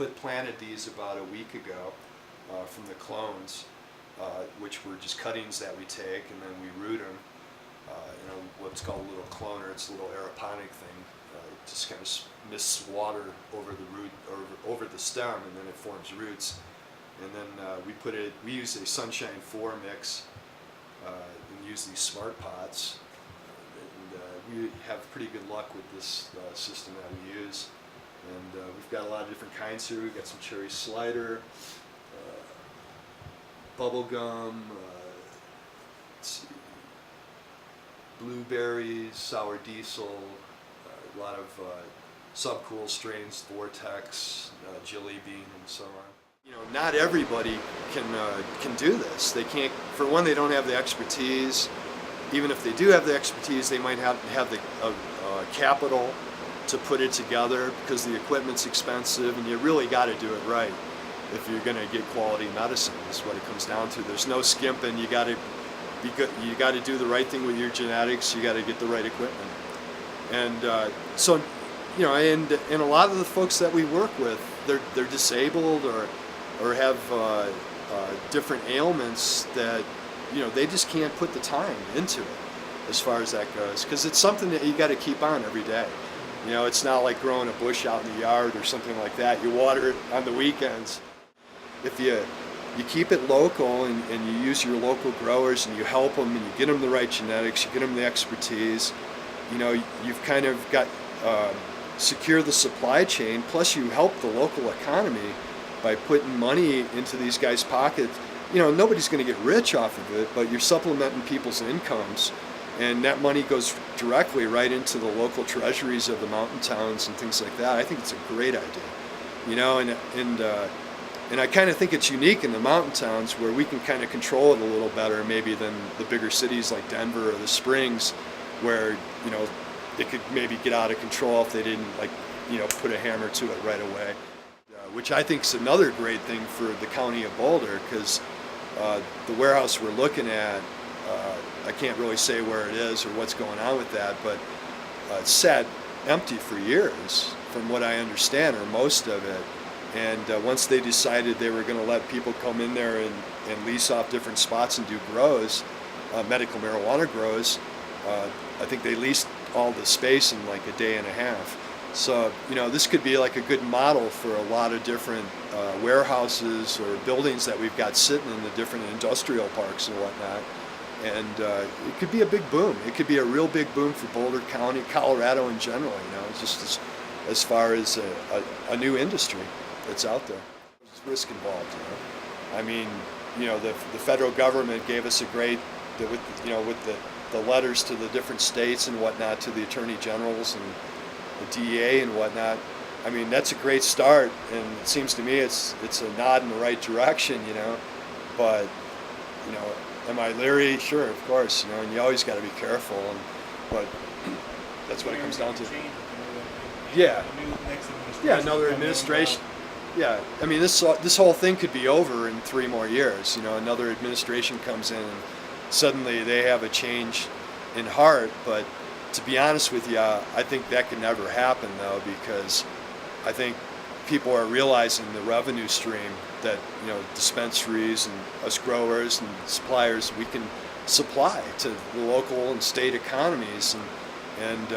planted these about a week ago from the clones, which were just cuttings that we take and then we root them. What's called a little cloner. It's a little aeroponic thing. It just kind of mists water over the root or over the stem, and then it forms roots. And then we use a Sunshine 4 mix and use these smart pots. We have pretty good luck with this system that we use. And we've got a lot of different kinds here. We've got some cherry slider, bubble gum, let's see, blueberries, sour diesel, a lot of subcool strains, Vortex, Jelly Bean, and so on. Not everybody can do this. They can't. For one, they don't have the expertise. Even if they do have the expertise, they might have the capital to put it together because the equipment's expensive, and you really got to do it right if you're going to get quality medicine. Is what it comes down to. There's no skimping. You got to be good. You got to do the right thing with your genetics. You got to get the right equipment. And so, and a lot of the folks that we work with, they're disabled or have different ailments that they just can't put the time into it as far as that goes, because it's something that you got to keep on every day. It's not like growing a bush out in the yard or something like that. You water it on the weekends. If you keep it local and you use your local growers and you help them and you get them the right genetics, you get them the expertise, you've kind of got secure the supply chain, plus you help the local economy by putting money into these guys' pockets. Nobody's going to get rich off of it, but you're supplementing people's incomes, and that money goes directly right into the local treasuries of the mountain towns and things like that. I think it's a great idea, and I kind of think it's unique in the mountain towns where we can kind of control it a little better maybe than the bigger cities like Denver or the Springs, where it could maybe get out of control if they didn't put a hammer to it right away. Which I think is another great thing for the county of Boulder, because the warehouse we're looking at, I can't really say where it is or what's going on with that, but it's sat empty for years, from what I understand, or most of it. And once they decided they were going to let people come in there and lease off different spots and do grows, medical marijuana grows, I think they leased all the space in like a day and a half. So, this could be like a good model for a lot of different warehouses or buildings that we've got sitting in the different industrial parks and whatnot. And it could be a big boom. It could be a real big boom for Boulder County, Colorado in general, just as far as a new industry that's out there. There's risk involved, I mean, the federal government gave us a great, with the letters to the different states and whatnot, to the attorney generals and the DEA and whatnot. I mean, that's a great start, and it seems to me it's a nod in the right direction, but am I leery? Sure, of course, and you always got to be careful, but that's what it comes down to. Yeah, another administration. Yeah, I mean, this whole thing could be over in 3 more years. Another administration comes in and suddenly they have a change in heart, but to be honest with you, I think that can never happen, though, because I think people are realizing the revenue stream that dispensaries and us growers and suppliers, we can supply to the local and state economies, and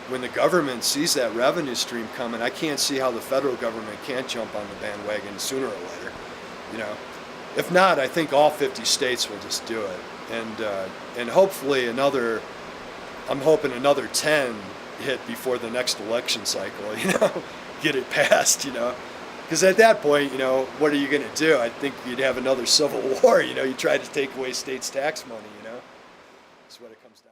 when the government sees that revenue stream coming, I can't see how the federal government can't jump on the bandwagon sooner or later. If not, I think all 50 states will just do it, and hopefully I'm hoping another 10 hit before the next election cycle, get it passed, because at that point, what are you going to do? I think you'd have another civil war, you try to take away states' tax money, that's what it comes down to.